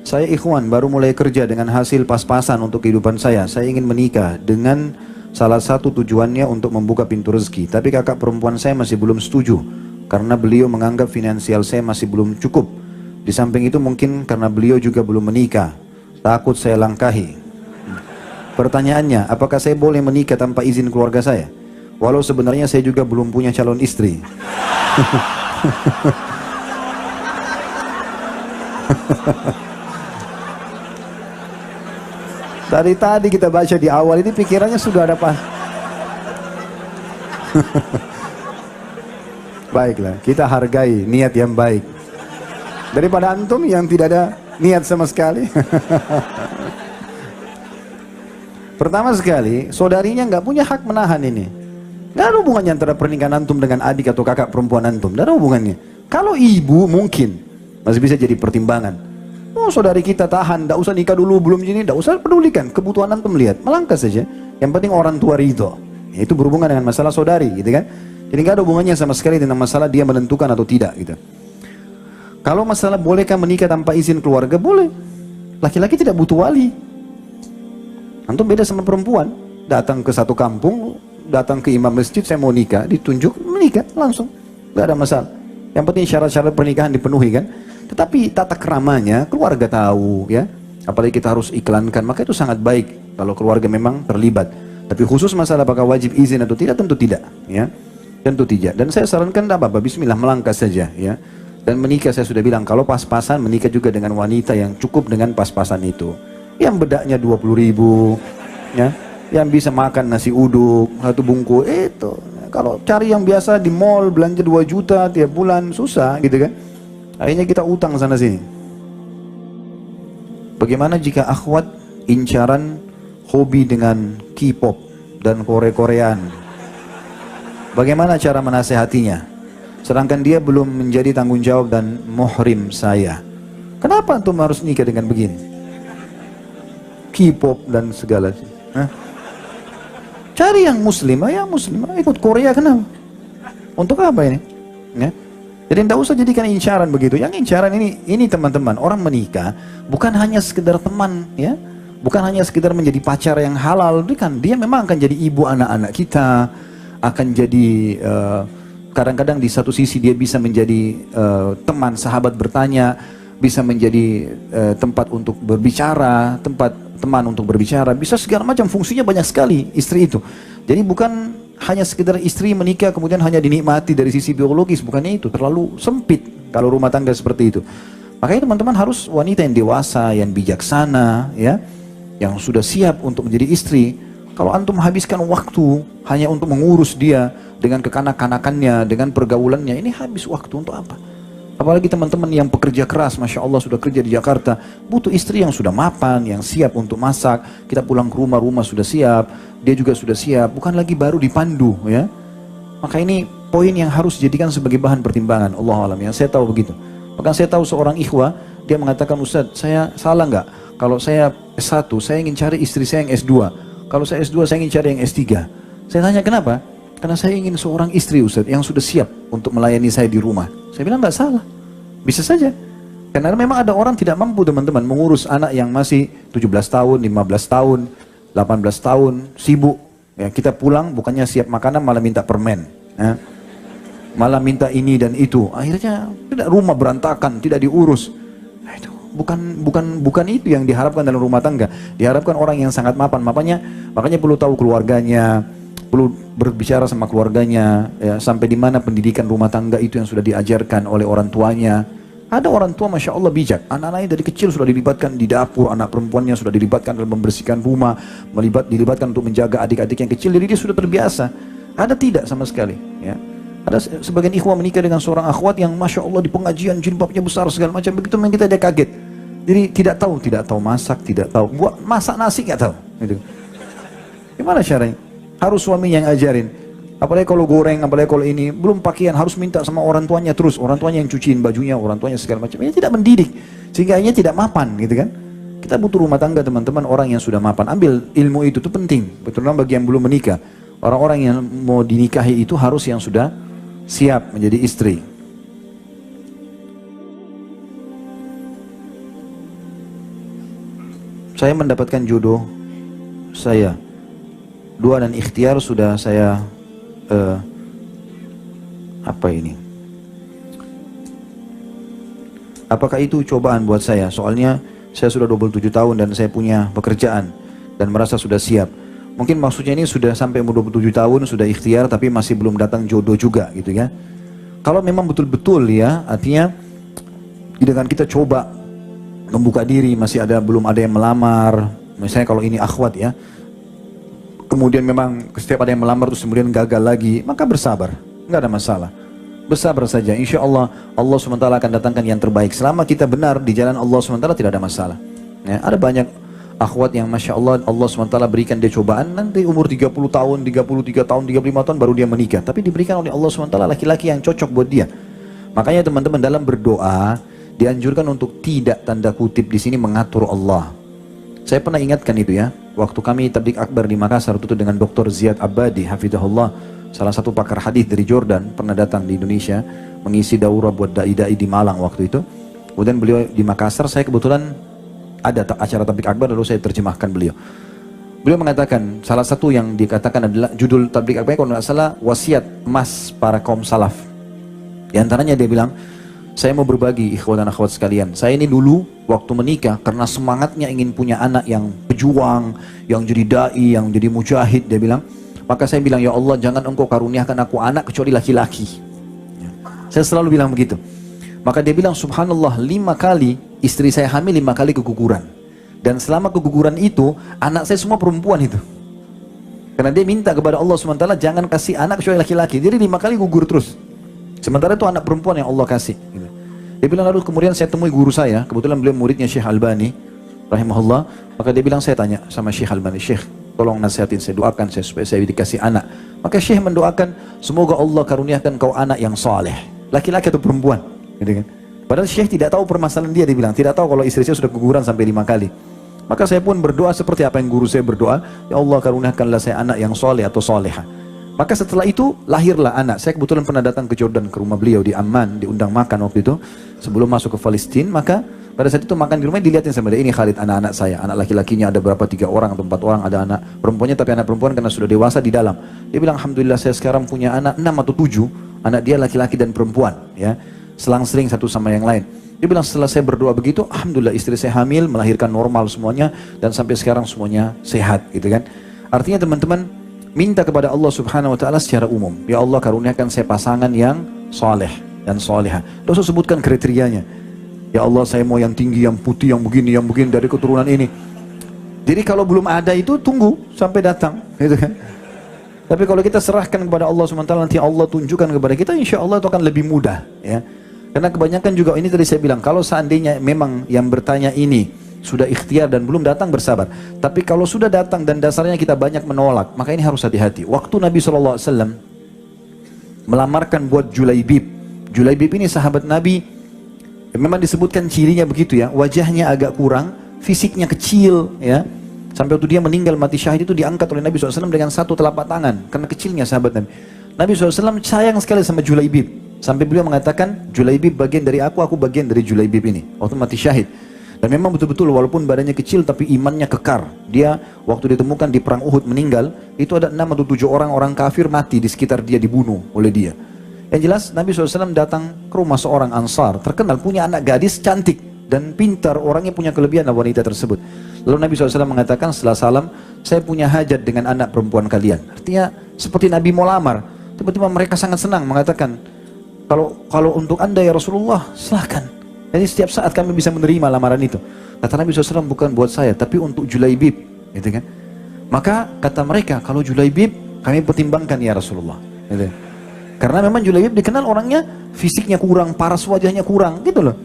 Saya ikhwan baru mulai kerja dengan hasil pas-pasan untuk kehidupan saya. Saya ingin menikah dengan salah satu tujuannya untuk membuka pintu rezeki. Tapi kakak perempuan saya masih belum setuju. Karena beliau menganggap finansial saya masih belum cukup. Di samping itu mungkin karena beliau juga belum menikah. Takut saya langkahi. Pertanyaannya, apakah saya boleh menikah tanpa izin keluarga saya? Walau sebenarnya saya juga belum punya calon istri. Dari tadi kita baca di awal ini pikirannya sudah ada pas. Baiklah, kita hargai niat yang baik daripada antum yang tidak ada niat sama sekali. Pertama sekali, saudarinya nggak punya hak menahan ini. Nggak ada hubungannya antara pernikahan antum dengan adik atau kakak perempuan antum. Nggak ada hubungannya. Kalau ibu mungkin masih bisa jadi pertimbangan. Oh, saudari kita tahan, tidak usah nikah dulu, belum ini, tidak usah pedulikan. Kebutuhan antum lihat, melangkah saja. Yang penting orang tua ridho. Itu berhubungan dengan masalah saudari, gitu kan? Jadi nggak ada hubungannya sama sekali dengan masalah dia menentukan atau tidak, gitu. Kalau masalah bolehkah menikah tanpa izin keluarga, boleh. Laki-laki tidak butuh wali. Antum beda sama perempuan. Datang ke satu kampung, datang ke imam masjid, saya mau nikah, ditunjuk, menikah langsung. Nggak ada masalah. Yang penting syarat-syarat pernikahan dipenuhi kan. Tetapi tata keramanya keluarga tahu ya. Apalagi kita harus iklankan, maka itu sangat baik kalau keluarga memang terlibat. Tapi khusus masalah apakah wajib izin atau tidak, tentu tidak ya. Tentu tidak. Dan saya sarankan tidak apa-apa, bismillah melangkah saja ya. Dan menikah saya sudah bilang, kalau pas-pasan menikah juga dengan wanita yang cukup dengan pas-pasan itu. Yang bedaknya 20.000 ya. Yang bisa makan nasi uduk, satu bungkus itu. Kalau cari yang biasa di mall belanja 2 juta tiap bulan susah gitu kan. Akhirnya kita utang sana sini. Bagaimana jika akhwat incaran hobi dengan K-pop dan Korea-Koreaan? Bagaimana cara menasehatinya? Sedangkan dia belum menjadi tanggung jawab dan muhrim saya. Kenapa antum harus nikah dengan begini? K-pop dan segala. Hah? Cari yang muslimah, ya muslimah. Ikut Korea kenapa? Untuk apa ini? Ya? Jadi tidak usah jadikan incaran begitu. Yang incaran ini teman-teman, orang menikah bukan hanya sekedar teman ya, bukan hanya sekedar menjadi pacar yang halal, bukan. Dia memang akan jadi ibu anak-anak kita, akan jadi kadang-kadang di satu sisi dia bisa menjadi teman, sahabat bertanya, bisa menjadi tempat untuk berbicara, tempat teman untuk berbicara, bisa segala macam fungsinya banyak sekali istri itu. Jadi bukan hanya sekedar istri menikah kemudian hanya dinikmati dari sisi biologis, bukannya itu, terlalu sempit kalau rumah tangga seperti itu. Makanya teman-teman harus wanita yang dewasa, yang bijaksana ya, yang sudah siap untuk menjadi istri. Kalau antum habiskan waktu hanya untuk mengurus dia dengan kekanak-kanakannya, dengan pergaulannya, ini habis waktu untuk apa? Apalagi teman-teman yang pekerja keras, Masya Allah sudah kerja di Jakarta, butuh istri yang sudah mapan, yang siap untuk masak. Kita pulang ke rumah sudah siap, dia juga sudah siap, bukan lagi baru dipandu ya. Maka ini poin yang harus dijadikan sebagai bahan pertimbangan. Allah alam ya, saya tahu begitu. Bahkan saya tahu seorang ikhwah, dia mengatakan, Ustaz, saya salah nggak? Kalau saya S1, saya ingin cari istri saya yang S2. Kalau saya S2, saya ingin cari yang S3. Saya tanya kenapa? Karena saya ingin seorang istri Ustaz yang sudah siap untuk melayani saya di rumah. Saya bilang nggak salah, bisa saja. Karena memang ada orang tidak mampu teman-teman mengurus anak yang masih 17 tahun, 15 tahun, 18 tahun, sibuk. Ya, kita pulang bukannya siap makanan malah minta permen. Ya. Malah minta ini dan itu. Akhirnya tidak, rumah berantakan, tidak diurus. Nah, itu bukan itu yang diharapkan dalam rumah tangga. Diharapkan orang yang sangat mapan. Makanya perlu tahu keluarganya, perlu berbicara sama keluarganya ya, sampai di mana pendidikan rumah tangga itu yang sudah diajarkan oleh orang tuanya. Ada orang tua Masya Allah bijak, anak-anaknya dari kecil sudah dilibatkan di dapur, anak perempuannya sudah dilibatkan dalam membersihkan rumah, dilibatkan untuk menjaga adik-adik yang kecil, jadi dia sudah terbiasa. Ada tidak sama sekali ya. Ada sebagian ikhwah menikah dengan seorang akhwat yang Masya Allah di pengajian jilbabnya besar segala macam, begitu kita dia kaget. Jadi tidak tahu masak, tidak tahu buat masak nasi, nggak tahu gitu. Gimana caranya? Harus suaminya yang ajarin. Apalagi kalau goreng, apalagi kalau ini, belum pakaian, harus minta sama orang tuanya terus. Orang tuanya yang cuciin bajunya, orang tuanya segala macam. Ini tidak mendidik, sehingga ini tidak mapan gitu kan. Kita butuh rumah tangga teman-teman, orang yang sudah mapan. Ambil ilmu itu penting, betul-betul bagi yang belum menikah. Orang-orang yang mau dinikahi itu harus yang sudah siap menjadi istri. saya mendapatkan jodoh saya. Dua dan ikhtiar sudah saya apa ini? Apakah itu cobaan buat saya? Soalnya saya sudah 27 tahun dan saya punya pekerjaan dan merasa sudah siap. Mungkin maksudnya ini sudah sampai umur 27 tahun, sudah ikhtiar tapi masih belum datang jodoh juga gitu ya. Kalau memang betul-betul ya, artinya dengan kita coba membuka diri, masih belum ada yang melamar. Misalnya kalau ini akhwat ya, kemudian memang setiap ada yang melamar terus kemudian gagal lagi, maka bersabar, nggak ada masalah. Bersabar saja, insya Allah Allah SWT akan datangkan yang terbaik. Selama kita benar di jalan Allah SWT tidak ada masalah ya. Ada banyak akhwat yang Masya Allah, Allah SWT berikan dia cobaan, nanti umur 30 tahun, 33 tahun, 35 tahun baru dia menikah, tapi diberikan oleh Allah SWT laki-laki yang cocok buat dia. Makanya teman-teman dalam berdoa dianjurkan untuk tidak tanda kutip di sini mengatur Allah. Saya pernah ingatkan itu ya, waktu kami tabligh akbar di Makassar itu dengan Dr. Ziyad Abadi hafizahullah, salah satu pakar hadis dari Jordan, pernah datang di Indonesia mengisi daurah buat dai-dai di Malang waktu itu. Kemudian beliau di Makassar, saya kebetulan ada acara tabligh akbar lalu saya terjemahkan beliau. Beliau mengatakan salah satu yang dikatakan adalah judul tabligh akbar kalau tidak salah wasiat emas para kaum salaf. Di antaranya dia bilang, saya mau berbagi ikhwan dan akhwat sekalian. Saya ini dulu waktu menikah karena semangatnya ingin punya anak yang pejuang, yang jadi dai, yang jadi mujahid, dia bilang. Maka saya bilang, ya Allah jangan engkau karuniakan aku anak kecuali laki-laki. Saya selalu bilang begitu. Maka dia bilang, subhanallah 5 kali istri saya hamil, 5 kali keguguran. Dan selama keguguran itu, anak saya semua perempuan itu. Karena dia minta kepada Allah SWT, jangan kasih anak kecuali laki-laki. Jadi 5 kali gugur terus. Sementara itu anak perempuan yang Allah kasih. Dia bilang, lalu kemudian saya temui guru saya, kebetulan beliau muridnya Syekh Albani, rahimahullah. Maka dia bilang, saya tanya sama Syekh Albani, Syekh, tolong nasihatin saya, doakan saya supaya saya dikasih anak. Maka Syekh mendoakan, semoga Allah karuniakan kau anak yang soleh, laki-laki atau perempuan, gitu kan? Padahal Syekh tidak tahu permasalahan dia bilang, tidak tahu kalau istri saya sudah keguguran sampai 5 kali. Maka saya pun berdoa seperti apa yang guru saya berdoa, ya Allah karuniakanlah saya anak yang soleh atau soleha. Maka setelah itu lahirlah anak. Saya kebetulan pernah datang ke Jordan, ke rumah beliau di Amman, diundang makan waktu itu sebelum masuk ke Palestina. Maka pada saat itu makan di rumah dilihatin sama dia, ini Khalid anak-anak saya, anak laki-lakinya ada berapa, 3 orang atau 4 orang, ada anak perempuannya, tapi anak perempuan karena sudah dewasa di dalam. Dia bilang, alhamdulillah saya sekarang punya anak 6 atau 7, anak dia laki-laki dan perempuan ya, selang-seling satu sama yang lain. Dia bilang setelah saya berdoa begitu, alhamdulillah istri saya hamil, melahirkan normal semuanya, dan sampai sekarang semuanya sehat gitu kan. Artinya teman-teman, minta kepada Allah Subhanahu wa taala secara umum, ya Allah karuniakan saya pasangan yang soleh dan soleha. Tidak usah sebutkan kriterianya. Ya Allah saya mau yang tinggi, yang putih, yang begini dari keturunan ini. Jadi kalau belum ada itu tunggu sampai datang, gitu kan. Tapi kalau kita serahkan kepada Allah SWT, nanti Allah tunjukkan kepada kita, insya Allah itu akan lebih mudah ya. Karena kebanyakan juga ini tadi saya bilang, kalau seandainya memang yang bertanya ini sudah ikhtiar dan belum datang, bersabar. Tapi kalau sudah datang dan dasarnya kita banyak menolak, maka ini harus hati-hati. Waktu Nabi SAW melamarkan buat Julaibib. Julaibib ini sahabat Nabi, memang disebutkan cirinya begitu ya, wajahnya agak kurang, fisiknya kecil ya. Sampai waktu dia meninggal mati syahid itu diangkat oleh Nabi SAW dengan 1 telapak tangan, karena kecilnya sahabat Nabi. Nabi SAW sayang sekali sama Julaibib. Sampai beliau mengatakan, Julaibib bagian dari aku bagian dari Julaibib ini. Waktu mati syahid. Dan memang betul-betul walaupun badannya kecil tapi imannya kekar. Dia waktu ditemukan di perang Uhud meninggal, itu ada 6 atau 7 orang kafir mati di sekitar dia, dibunuh oleh dia. Yang jelas Nabi SAW datang ke rumah seorang Ansar, terkenal punya anak gadis cantik dan pintar, orangnya punya kelebihan wanita tersebut. Lalu Nabi SAW mengatakan setelah salam, saya punya hajat dengan anak perempuan kalian. Artinya seperti Nabi mau lamar. Tiba-tiba mereka sangat senang mengatakan, kalau untuk anda ya Rasulullah, silahkan. Jadi setiap saat kami bisa menerima lamaran itu. Kata Nabi SAW, bukan buat saya, tapi untuk Julaibib, gitu kan? Maka kata mereka, kalau Julaibib kami pertimbangkan ya Rasulullah, gitu. Karena memang Julaibib dikenal orangnya fisiknya kurang, paras wajahnya kurang, gitu loh.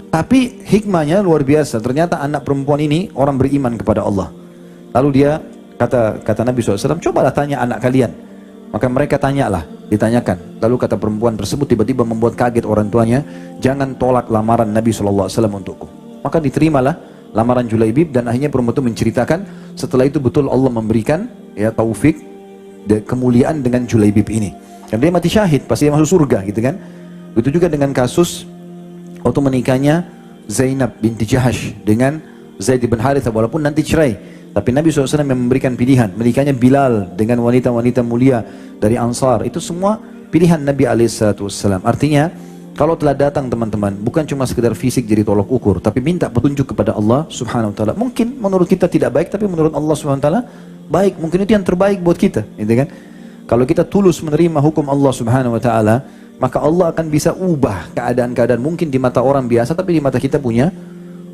Tapi hikmahnya luar biasa. Ternyata anak perempuan ini orang beriman kepada Allah. Lalu dia kata Nabi SAW, cobalah tanya anak kalian. Maka mereka tanyalah, ditanyakan. Lalu kata perempuan tersebut tiba-tiba membuat kaget orang tuanya, jangan tolak lamaran Nabi SAW untukku. Maka diterimalah lamaran Julaibib, dan akhirnya perempuan itu menceritakan, setelah itu betul Allah memberikan ya taufik dan kemuliaan dengan Julaibib ini. Dan dia mati syahid, pasti dia masuk surga gitu kan. Begitu juga dengan kasus waktu menikahnya Zainab binti Jahash dengan Zaid bin Harithah, walaupun nanti cerai. Tapi Nabi SAW yang memberikan pilihan. Menikahnya Bilal dengan wanita-wanita mulia dari Ansar. Itu semua pilihan Nabi SAW. Artinya, kalau telah datang teman-teman, bukan cuma sekedar fisik jadi tolok ukur, tapi minta petunjuk kepada Allah Subhanahu Wa Taala. Mungkin menurut kita tidak baik, tapi menurut Allah Subhanahu Wa Taala baik. Mungkin itu yang terbaik buat kita, gitu kan? Kalau kita tulus menerima hukum Allah Subhanahu Wa Taala, maka Allah akan bisa ubah keadaan-keadaan mungkin di mata orang biasa, tapi di mata kita punya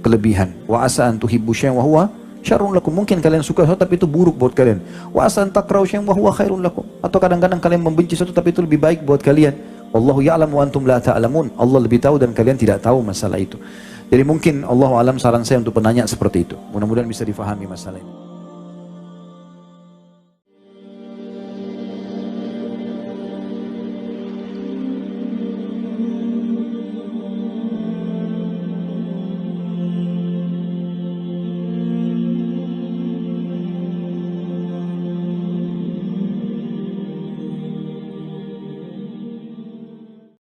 kelebihan. Wa asa an tuhibbu syai'an wa huwa syarrun lakum. Mungkin kalian suka sesuatu tapi itu buruk buat kalian. Wa asa an takrahu syai'an wa huwa khairun lakum. Atau kadang-kadang kalian membenci sesuatu tapi itu lebih baik buat kalian. Wallahu ya'lamu wa antum la ta'lamun. Allah lebih tahu dan kalian tidak tahu masalah itu. Jadi mungkin Allah alam saran saya untuk penanya seperti itu. Mudah-mudahan bisa difahami masalah ini.